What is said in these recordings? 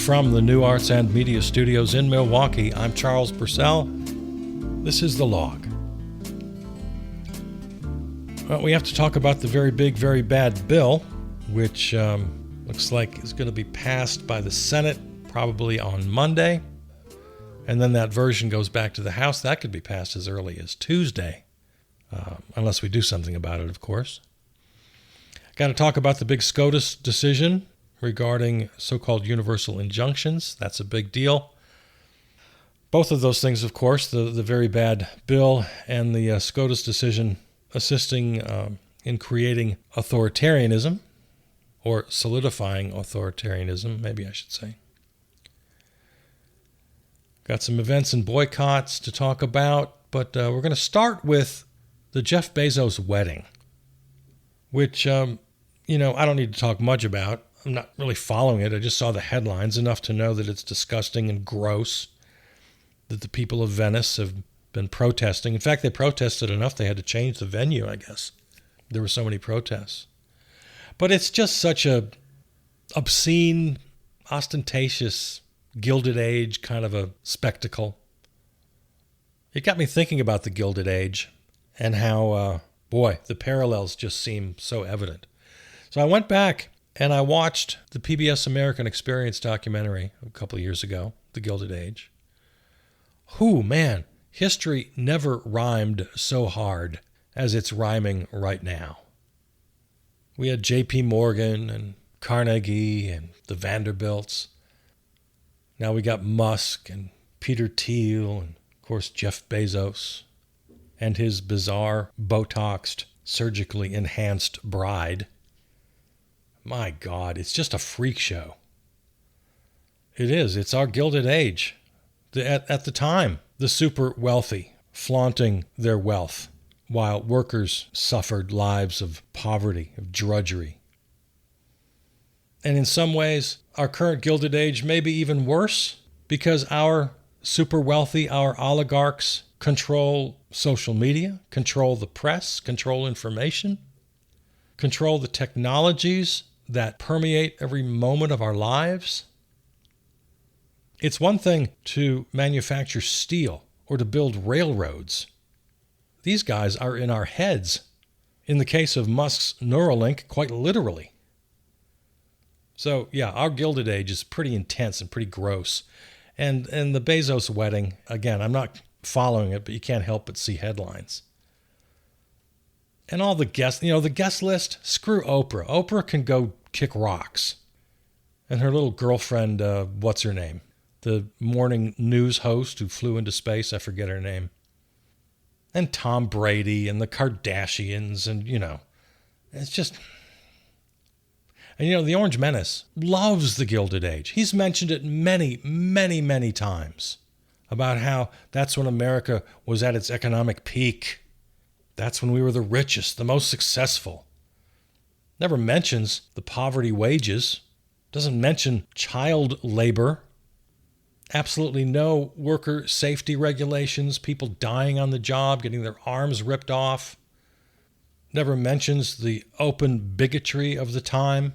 from the New Arts and Media Studios in Milwaukee, I'm Charles Purcell. This is The Log. Well, we have to talk about the very big, very bad bill, which looks like is going to be passed by the Senate probably on Monday. And then that version goes back to the House. That could be passed as early as Tuesday, unless we do something about it, of course. Got to talk about the big SCOTUS decision regarding so-called universal injunctions. That's a big deal. Both of those things, of course, the very bad bill and the SCOTUS decision assisting in creating authoritarianism, or solidifying authoritarianism, maybe I should say. Got some events and boycotts to talk about, but we're going to start with the Jeff Bezos wedding, which, I don't need to talk much about. I'm not really following it. I just saw the headlines enough to know that it's disgusting and gross, that the people of Venice have been protesting. In fact, they protested enough they had to change the venue, I guess. There were so many protests. But it's just such a obscene, ostentatious, Gilded Age kind of a spectacle. It got me thinking about the Gilded Age and how, the parallels just seem so evident. So I went back and I watched the PBS American Experience documentary a couple of years ago, The Gilded Age. Man, history never rhymed so hard as it's rhyming right now. We had J.P. Morgan and Carnegie and the Vanderbilts. Now we got Musk and Peter Thiel and, of course, Jeff Bezos and his bizarre, Botoxed, surgically enhanced bride. My God, it's just a freak show. It is. It's our Gilded Age. At the time, the super wealthy flaunting their wealth while workers suffered lives of poverty, of drudgery. And in some ways, our current Gilded Age may be even worse because our super wealthy, our oligarchs, control social media, control the press, control information, control the technologies that permeate every moment of our lives. It's one thing to manufacture steel or to build railroads. These guys are in our heads. In the case of Musk's Neuralink, quite literally. So, yeah, our Gilded Age is pretty intense and pretty gross. And the Bezos wedding, again, I'm not following it, but you can't help but see headlines. And all the guests, the guest list, screw Oprah. Oprah can go kick rocks. And her little girlfriend, what's her name? The morning news host who flew into space, I forget her name. And Tom Brady and the Kardashians and, it's just... And, the Orange Menace loves the Gilded Age. He's mentioned it many, many, many times about how that's when America was at its economic peak. That's when we were the richest, the most successful. Never mentions the poverty wages. Doesn't mention child labor. Absolutely no worker safety regulations, people dying on the job, getting their arms ripped off. Never mentions the open bigotry of the time,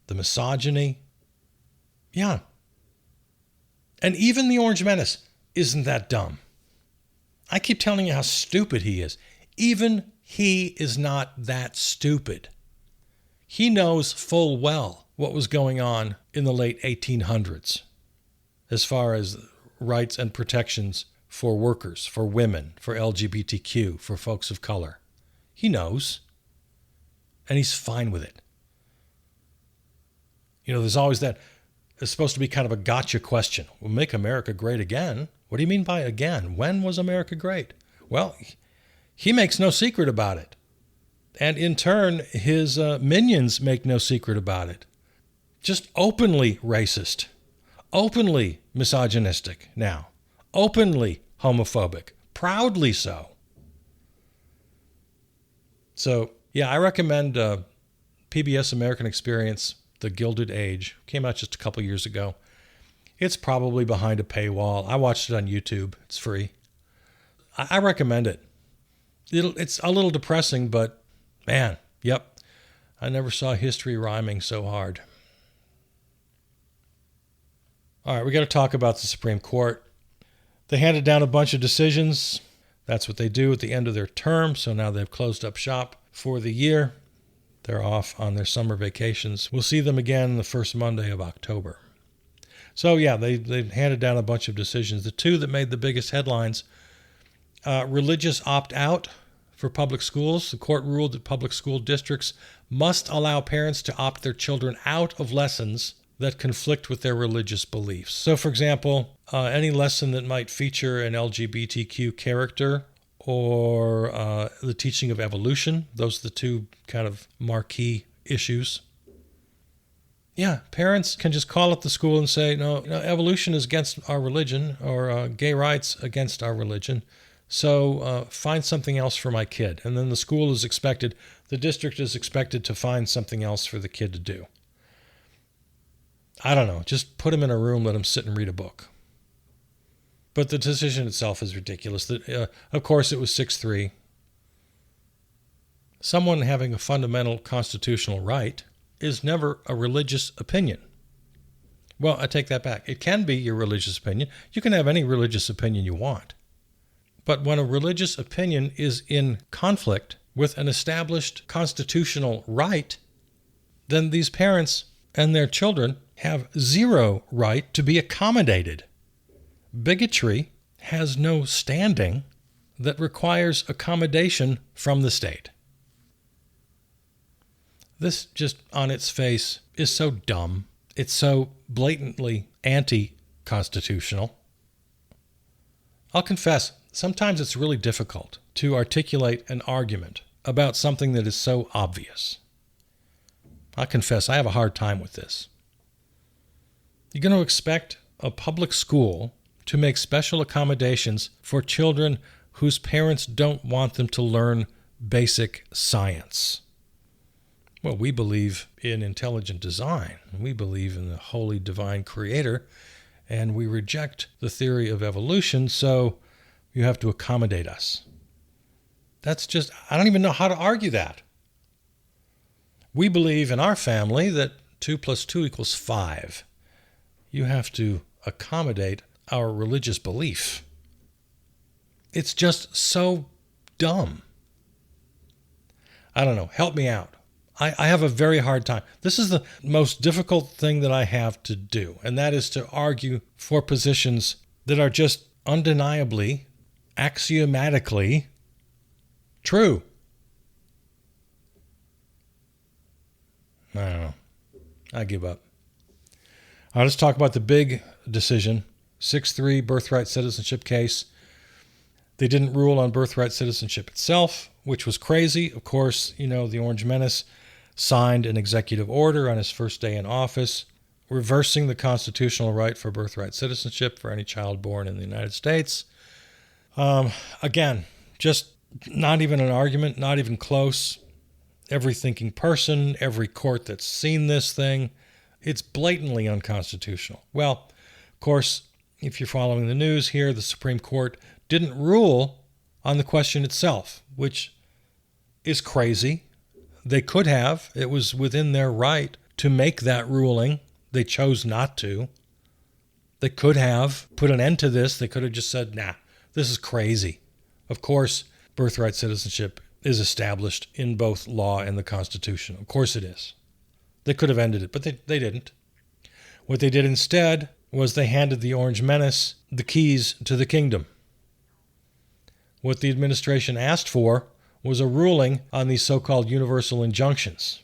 the misogyny. Yeah. And even the Orange Menace isn't that dumb. I keep telling you how stupid he is. Even he is not that stupid. He knows full well what was going on in the late 1800s as far as rights and protections for workers, for women, for LGBTQ, for folks of color. He knows. And he's fine with it. There's always that, it's supposed to be kind of a gotcha question. We'll make America great again. What do you mean by again? When was America great? Well, he makes no secret about it. And in turn, his minions make no secret about it. Just openly racist, openly misogynistic now, openly homophobic, proudly so. So, yeah, I recommend PBS American Experience, The Gilded Age. Came out just a couple years ago. It's probably behind a paywall. I watched it on YouTube. It's free. I recommend it. It's a little depressing, but man, yep. I never saw history rhyming so hard. All right, we got to talk about the Supreme Court. They handed down a bunch of decisions. That's what they do at the end of their term. So now they've closed up shop for the year. They're off on their summer vacations. We'll see them again the first Monday of October. So yeah, they handed down a bunch of decisions. The two that made the biggest headlines, religious opt-out for public schools. The court ruled that public school districts must allow parents to opt their children out of lessons that conflict with their religious beliefs. So for example, any lesson that might feature an LGBTQ character or the teaching of evolution, those are the two kind of marquee issues. Yeah, parents can just call up the school and say, no, evolution is against our religion, or gay rights against our religion. So find something else for my kid. And then the district is expected to find something else for the kid to do. I don't know, just put him in a room, let him sit and read a book. But the decision itself is ridiculous. Of course, it was 6-3. Someone having a fundamental constitutional right is never a religious opinion. Well, I take that back. It can be your religious opinion. You can have any religious opinion you want. But when a religious opinion is in conflict with an established constitutional right, then these parents and their children have zero right to be accommodated. Bigotry has no standing that requires accommodation from the state. This just on its face is so dumb. It's so blatantly anti-constitutional. I'll confess, sometimes it's really difficult to articulate an argument about something that is so obvious. I confess, I have a hard time with this. You're going to expect a public school to make special accommodations for children whose parents don't want them to learn basic science. Well, we believe in intelligent design. We believe in the holy divine creator, and we reject the theory of evolution, so you have to accommodate us. That's just, I don't even know how to argue that. We believe in our family that 2 + 2 = 5. You have to accommodate our religious belief. It's just so dumb. I don't know. Help me out. I have a very hard time. This is the most difficult thing that I have to do, and that is to argue for positions that are just undeniably, axiomatically true. I don't know. I give up. All right, let's talk about the big decision. 6-3 birthright citizenship case. They didn't rule on birthright citizenship itself, which was crazy. Of course, the Orange Menace signed an executive order on his first day in office, reversing the constitutional right for birthright citizenship for any child born in the United States. Again, just not even an argument, not even close. Every thinking person, every court that's seen this thing, it's blatantly unconstitutional. Well, of course, if you're following the news here, the Supreme Court didn't rule on the question itself, which is crazy. They could have. It was within their right to make that ruling. They chose not to. They could have put an end to this. They could have just said, nah, this is crazy. Of course, birthright citizenship is established in both law and the Constitution. Of course it is. They could have ended it, but they didn't. What they did instead was they handed the Orange Menace the keys to the kingdom. What the administration asked for was a ruling on these so-called universal injunctions.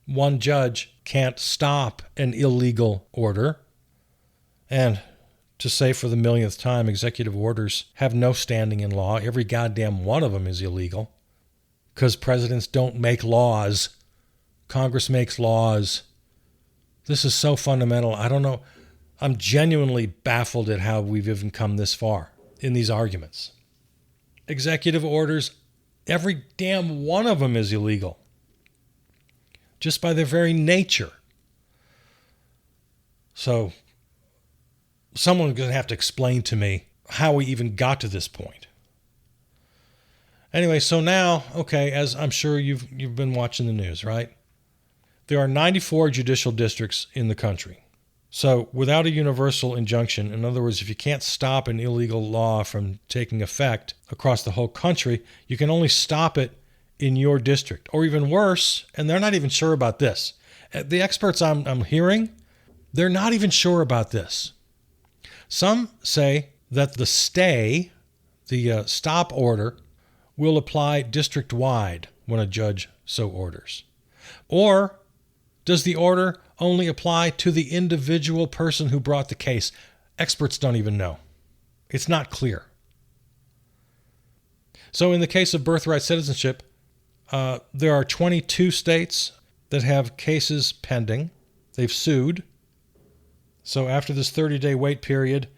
One judge can't stop an illegal order. And to say for the millionth time, executive orders have no standing in law. Every goddamn one of them is illegal because presidents don't make laws. Congress makes laws. This is so fundamental. I don't know. I'm genuinely baffled at how we've even come this far in these arguments. Executive orders, every damn one of them is illegal, just by their very nature. So someone's going to have to explain to me how we even got to this point. Anyway, so now, okay, as I'm sure you've been watching the news, right? There are 94 judicial districts in the country. So without a universal injunction, in other words, if you can't stop an illegal law from taking effect across the whole country, you can only stop it in your district. Or even worse, and they're not even sure about this. The experts I'm hearing, they're not even sure about this. Some say that the stay, the stop order, will apply district-wide when a judge so orders. Or does the order only apply to the individual person who brought the case? Experts don't even know. It's not clear. So in the case of birthright citizenship, there are 22 states that have cases pending. They've sued. So after this 30-day wait period,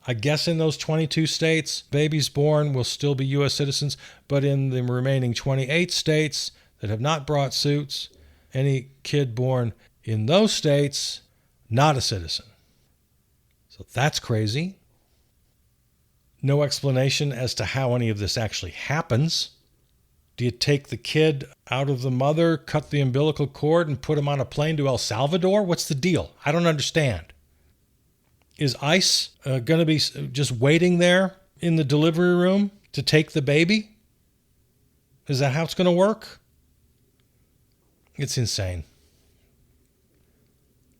I guess in those 22 states, babies born will still be U.S. citizens, but in the remaining 28 states that have not brought suits, any kid born in those states, not a citizen. So that's crazy. No explanation as to how any of this actually happens. Do you take the kid out of the mother, cut the umbilical cord, and put him on a plane to El Salvador? What's the deal? I don't understand. Is ICE going to be just waiting there in the delivery room to take the baby? Is that how it's going to work? It's insane.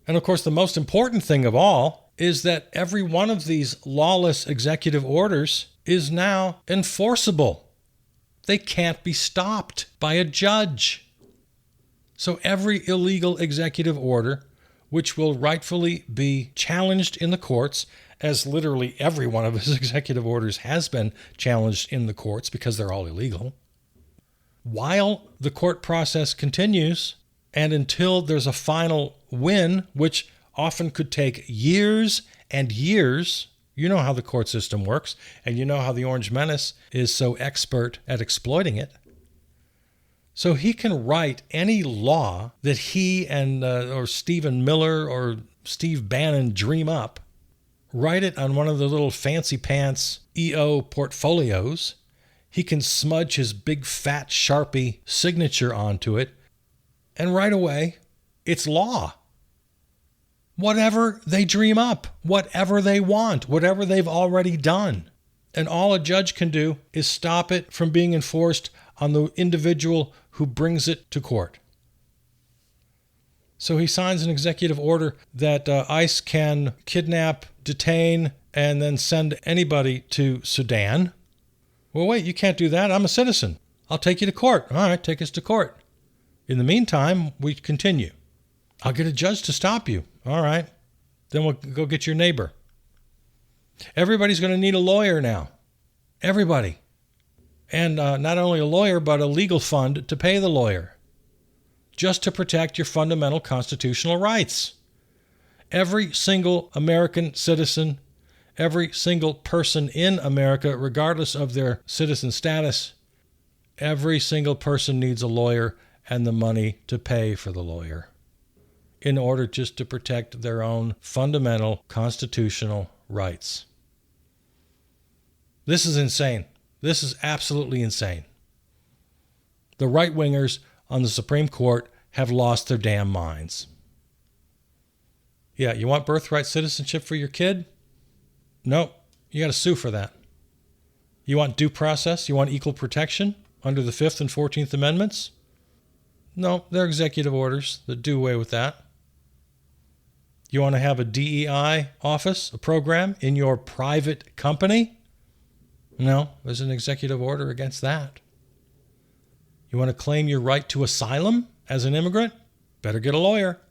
And of course, the most important thing of all is that every one of these lawless executive orders is now enforceable. They can't be stopped by a judge. So every illegal executive order, which will rightfully be challenged in the courts, as literally every one of his executive orders has been challenged in the courts because they're all illegal, while the court process continues and until there's a final win, which often could take years and years. You know how the court system works, and you know how the Orange Menace is so expert at exploiting it. So he can write any law that he and or Stephen Miller or Steve Bannon dream up, write it on one of the little fancy pants EO portfolios. He can smudge his big fat Sharpie signature onto it, and right away, it's law. Whatever they dream up, whatever they want, whatever they've already done. And all a judge can do is stop it from being enforced on the individual who brings it to court. So he signs an executive order that ICE can kidnap, detain, and then send anybody to Sudan. Well, wait, you can't do that. I'm a citizen. I'll take you to court. All right, take us to court. In the meantime, we continue. I'll get a judge to stop you. All right. Then we'll go get your neighbor. Everybody's going to need a lawyer now. Everybody. And not only a lawyer, but a legal fund to pay the lawyer. Just to protect your fundamental constitutional rights. Every single American citizen, every single person in America, regardless of their citizen status, every single person needs a lawyer and the money to pay for the lawyer in order just to protect their own fundamental constitutional rights. This is insane. This is absolutely insane. The right-wingers on the Supreme Court have lost their damn minds. Yeah, you want birthright citizenship for your kid? Nope, you got to sue for that. You want due process? You want equal protection under the 5th and 14th Amendments? No, they're executive orders that do away with that. You want to have a DEI office, a program in your private company? No, there's an executive order against that. You want to claim your right to asylum as an immigrant? Better get a lawyer.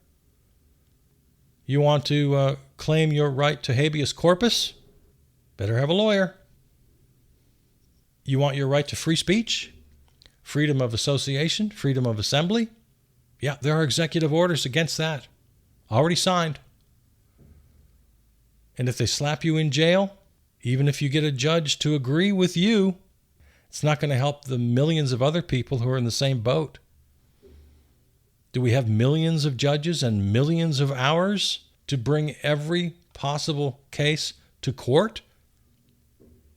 You want to claim your right to habeas corpus? Better have a lawyer. You want your right to free speech? Freedom of association? Freedom of assembly? Yeah, there are executive orders against that. Already signed. And if they slap you in jail, even if you get a judge to agree with you, it's not going to help the millions of other people who are in the same boat. Do we have millions of judges and millions of hours to bring every possible case to court?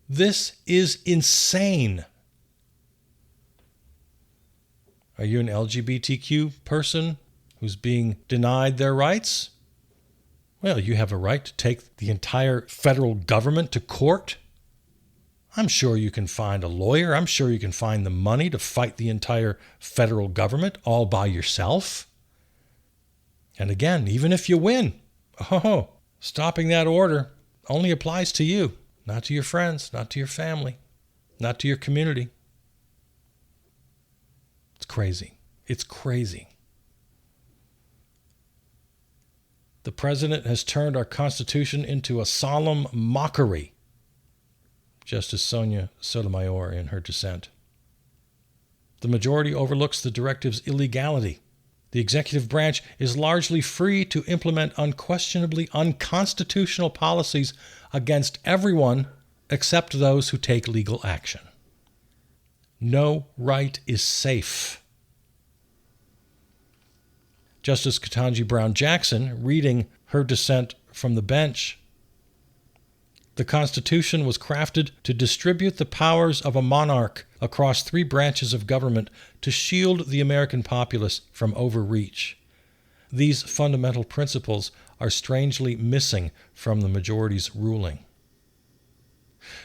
This is insane. Are you an LGBTQ person who's being denied their rights? Well, you have a right to take the entire federal government to court. I'm sure you can find a lawyer. I'm sure you can find the money to fight the entire federal government all by yourself. And again, even if you win, stopping that order only applies to you, not to your friends, not to your family, not to your community. It's crazy. It's crazy. The president has turned our Constitution into a solemn mockery, Justice Sonia Sotomayor in her dissent. The majority overlooks the directive's illegality. The executive branch is largely free to implement unquestionably unconstitutional policies against everyone except those who take legal action. No right is safe. Justice Ketanji Brown Jackson, reading her dissent from the bench, the Constitution was crafted to distribute the powers of a monarch across 3 branches of government to shield the American populace from overreach. These fundamental principles are strangely missing from the majority's ruling.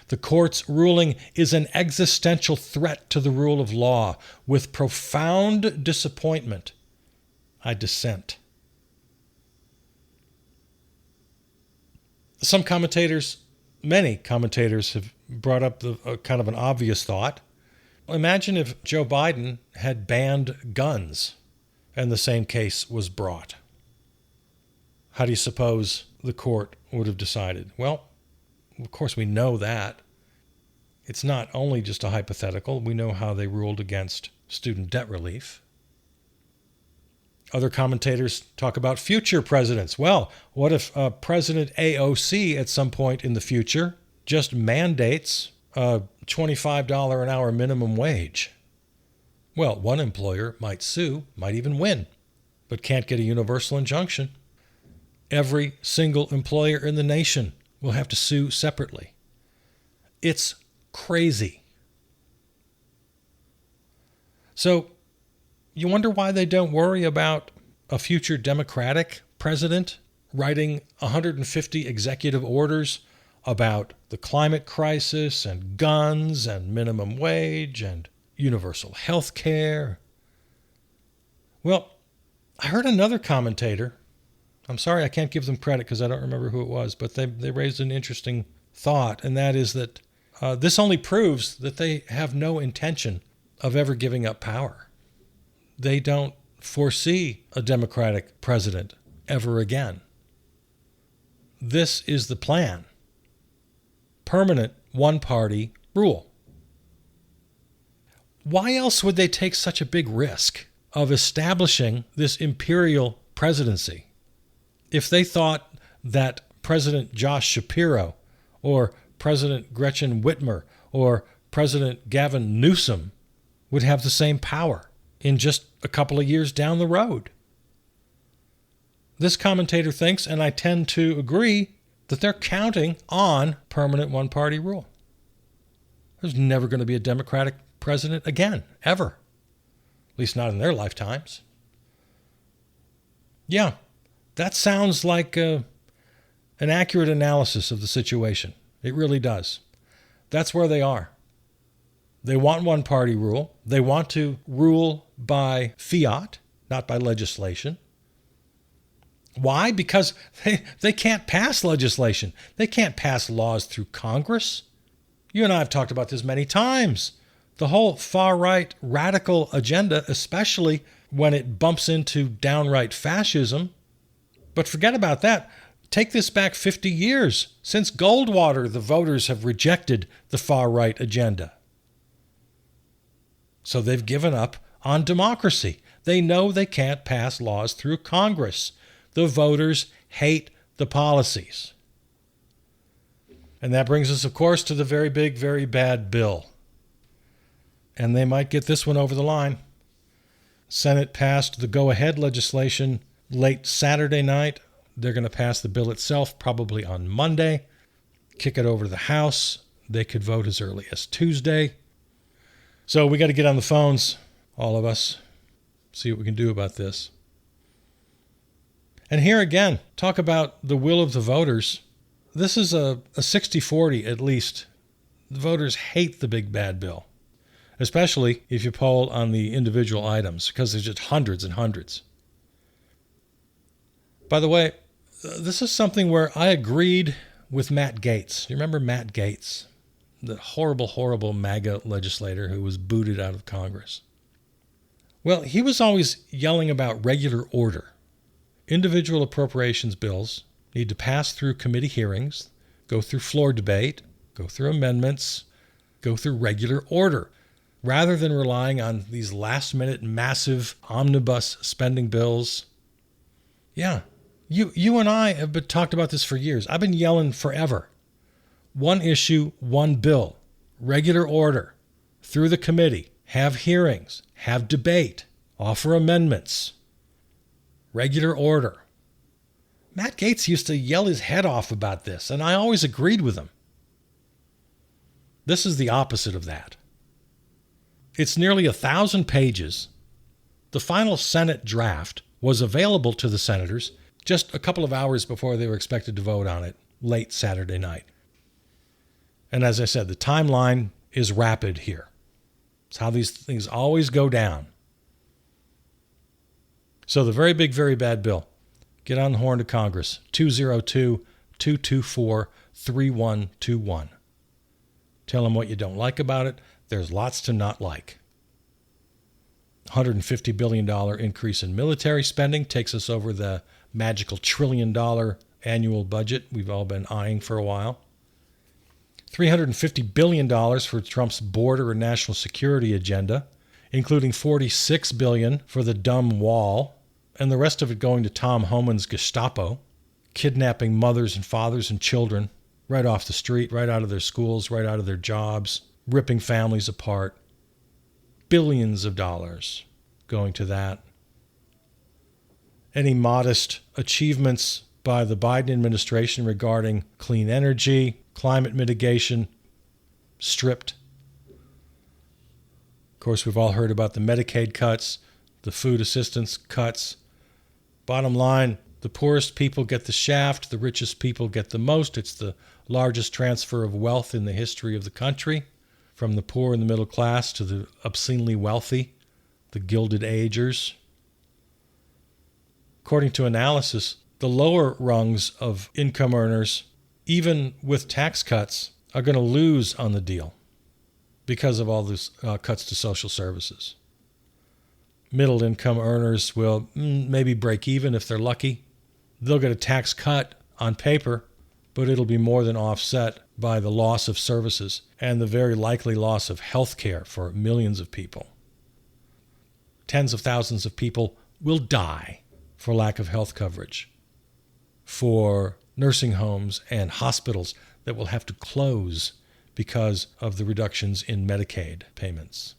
The court's ruling is an existential threat to the rule of law. With profound disappointment, I dissent. Many commentators have brought up kind of an obvious thought. Imagine if Joe Biden had banned guns and the same case was brought. How do you suppose the court would have decided? Well, of course we know that. It's not only just a hypothetical. We know how they ruled against student debt relief. Other commentators talk about future presidents. Well, what if President AOC at some point in the future just mandates a $25 an hour minimum wage? Well, one employer might sue, might even win, but can't get a universal injunction. Every single employer in the nation will have to sue separately. It's crazy. So, you wonder why they don't worry about a future Democratic president writing 150 executive orders about the climate crisis and guns and minimum wage and universal health care. Well, I heard another commentator. I'm sorry I can't give them credit because I don't remember who it was, but they raised an interesting thought, and that is that this only proves that they have no intention of ever giving up power. They don't foresee a Democratic president ever again. This is the plan. Permanent one-party rule. Why else would they take such a big risk of establishing this imperial presidency if they thought that President Josh Shapiro or President Gretchen Whitmer or President Gavin Newsom would have the same power in just a couple of years down the road? This commentator thinks, and I tend to agree, that they're counting on permanent one-party rule. There's never going to be a Democratic president again, ever. At least not in their lifetimes. Yeah, that sounds like an accurate analysis of the situation. It really does. That's where they are. They want one-party rule. They want to rule by fiat, not by legislation. Why? Because they can't pass legislation. They can't pass laws through Congress. You and I have talked about this many times. The whole far-right radical agenda, especially when it bumps into downright fascism. But forget about that. Take this back 50 years. Since Goldwater, the voters have rejected the far-right agenda. So they've given up on democracy. They know they can't pass laws through Congress. The voters hate the policies. And that brings us, of course, to the very big, very bad bill. And they might get this one over the line. Senate passed the go-ahead legislation late Saturday night. They're going to pass the bill itself probably on Monday, kick it over to the House. They could vote as early as Tuesday. So we got to get on the phones, all of us, see what we can do about this. And here again, talk about the will of the voters. This is a 60-40 at least. The voters hate the big bad bill, especially if you poll on the individual items, because there's just hundreds and hundreds. By the way, this is something where I agreed with Matt Gaetz. You remember Matt Gaetz, the horrible, horrible MAGA legislator who was booted out of Congress? Well, he was always yelling about regular order. Individual appropriations bills need to pass through committee hearings, go through floor debate, go through amendments, go through regular order, rather than relying on these last-minute massive omnibus spending bills. Yeah, you and I have talked about this for years. I've been yelling forever. One issue, one bill, regular order, through the committee, have hearings, have debate, offer amendments, regular order. Matt Gaetz used to yell his head off about this, and I always agreed with him. This is the opposite of that. It's nearly 1,000 pages. The final Senate draft was available to the senators just a couple of hours before they were expected to vote on it, late Saturday night. And as I said, the timeline is rapid here. It's how these things always go down. So the very big, very bad bill. Get on the horn to Congress, 202-224-3121. Tell them what you don't like about it. There's lots to not like. $150 billion increase in military spending takes us over the magical $1 trillion annual budget we've all been eyeing for a while. $350 billion for Trump's border and national security agenda, including $46 billion for the dumb wall, and the rest of it going to Tom Homan's Gestapo, kidnapping mothers and fathers and children right off the street, right out of their schools, right out of their jobs, ripping families apart. Billions of dollars going to that. Any modest achievements by the Biden administration regarding clean energy, climate mitigation, stripped. Of course, we've all heard about the Medicaid cuts, the food assistance cuts. Bottom line, the poorest people get the shaft, the richest people get the most. It's the largest transfer of wealth in the history of the country, from the poor and the middle class to the obscenely wealthy, the Gilded Agers. According to analysis, the lower rungs of income earners, even with tax cuts, are going to lose on the deal because of all these cuts to social services. Middle income earners will maybe break even if they're lucky. They'll get a tax cut on paper, but it'll be more than offset by the loss of services and the very likely loss of health care for millions of people. Tens of thousands of people will die for lack of health coverage, for nursing homes and hospitals that will have to close because of the reductions in Medicaid payments.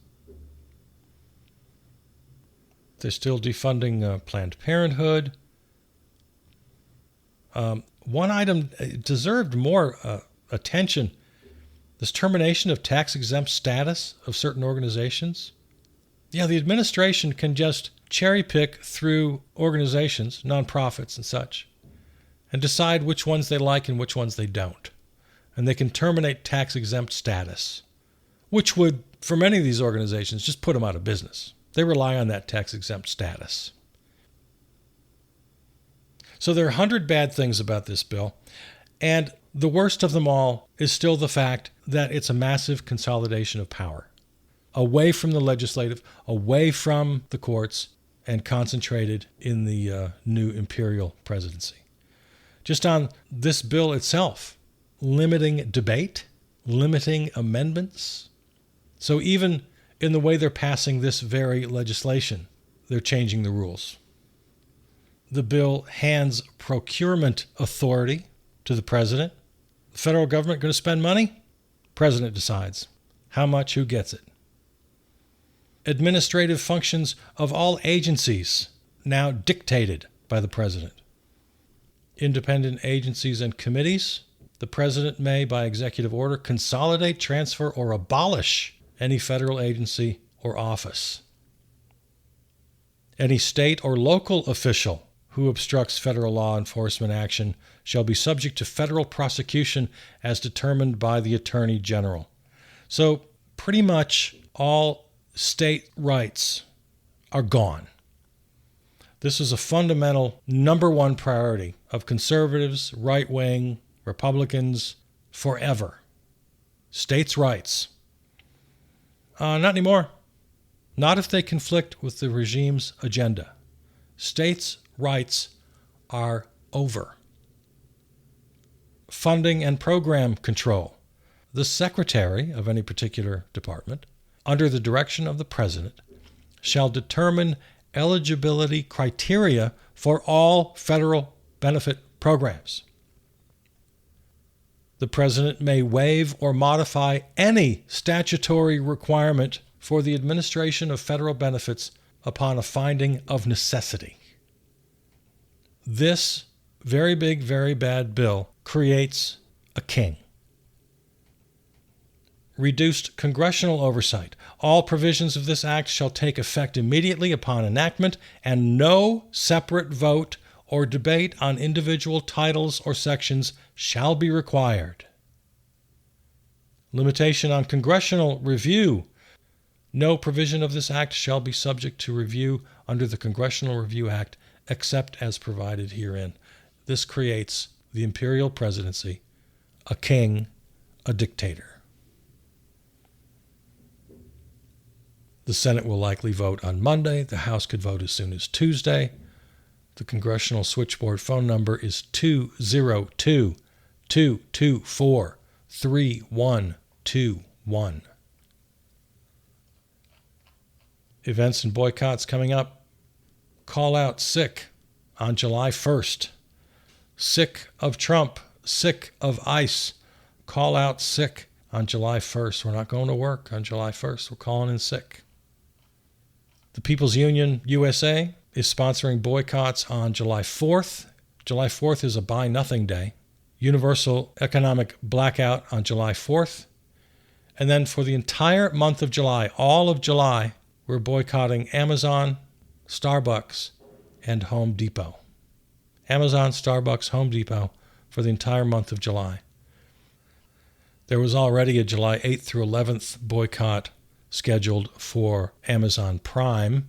They're still defunding Planned Parenthood. One item deserved more attention, this termination of tax-exempt status of certain organizations. Yeah, the administration can just cherry-pick through organizations, nonprofits and such, and decide which ones they like and which ones they don't. And they can terminate tax-exempt status, which would, for many of these organizations, just put them out of business. They rely on that tax-exempt status. So there are 100 bad things about this bill, and the worst of them all is still the fact that it's a massive consolidation of power, away from the legislative, away from the courts, and concentrated in the new imperial presidency. Just on this bill itself, limiting debate, limiting amendments. So even in the way they're passing this very legislation, they're changing the rules. The bill hands procurement authority to the president. The federal government going to spend money? President decides. How much, who gets it? Administrative functions of all agencies now dictated by the president. Independent agencies and committees, the president may, by executive order, consolidate, transfer, or abolish any federal agency or office. Any state or local official who obstructs federal law enforcement action shall be subject to federal prosecution as determined by the Attorney General. So pretty much all state rights are gone. This is a fundamental number one priority of conservatives, right-wing, Republicans, forever. States' rights. Not anymore. Not if they conflict with the regime's agenda. States' rights are over. Funding and program control. The secretary of any particular department, under the direction of the president, shall determine eligibility criteria for all federal benefit programs. The president may waive or modify any statutory requirement for the administration of federal benefits upon a finding of necessity. This very big, very bad bill creates a king. Reduced congressional oversight. All provisions of this act shall take effect immediately upon enactment, and no separate vote or debate on individual titles or sections shall be required. Limitation on congressional review. No provision of this act shall be subject to review under the Congressional Review Act except as provided herein. This creates the imperial presidency, a king, a dictator. The Senate will likely vote on Monday. The House could vote as soon as Tuesday. The congressional switchboard phone number is 202-224-3121. Events and boycotts coming up. Call out sick on July 1st. Sick of Trump, sick of ICE. Call out sick on July 1st. We're not going to work on July 1st. We're calling in sick. The People's Union USA is sponsoring boycotts on July 4th. July 4th is a Buy Nothing Day. Universal economic blackout on July 4th. And then for the entire month of July, all of July, we're boycotting Amazon, Starbucks, and Home Depot. Amazon, Starbucks, Home Depot for the entire month of July. There was already a July 8th through 11th boycott scheduled for Amazon Prime.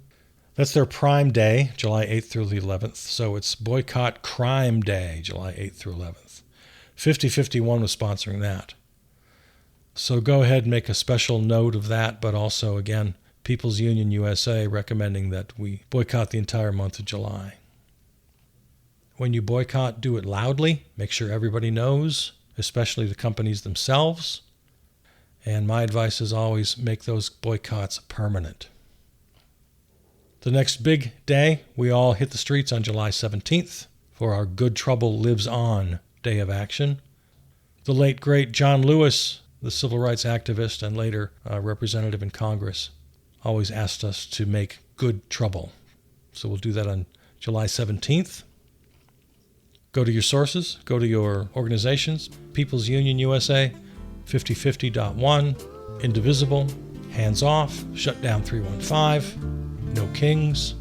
That's their Prime Day, July 8th through the 11th. So it's Boycott Crime Day, July 8th through 11th. 5051 was sponsoring that. So go ahead and make a special note of that, but also, again, People's Union USA recommending that we boycott the entire month of July. When you boycott, do it loudly. Make sure everybody knows, especially the companies themselves. And my advice is always make those boycotts permanent. The next big day, we all hit the streets on July 17th for our Good Trouble Lives On Day of Action. The late, great John Lewis, the civil rights activist and later representative in Congress, always asked us to make good trouble. So we'll do that on July 17th. Go to your sources, go to your organizations, People's Union USA, 5050.1, Indivisible, Hands Off, Shutdown 315, No Kings.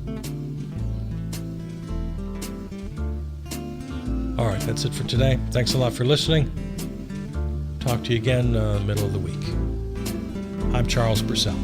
All right, that's it for today. Thanks a lot for listening. Talk to you again middle of the week. I'm Charles Purcell.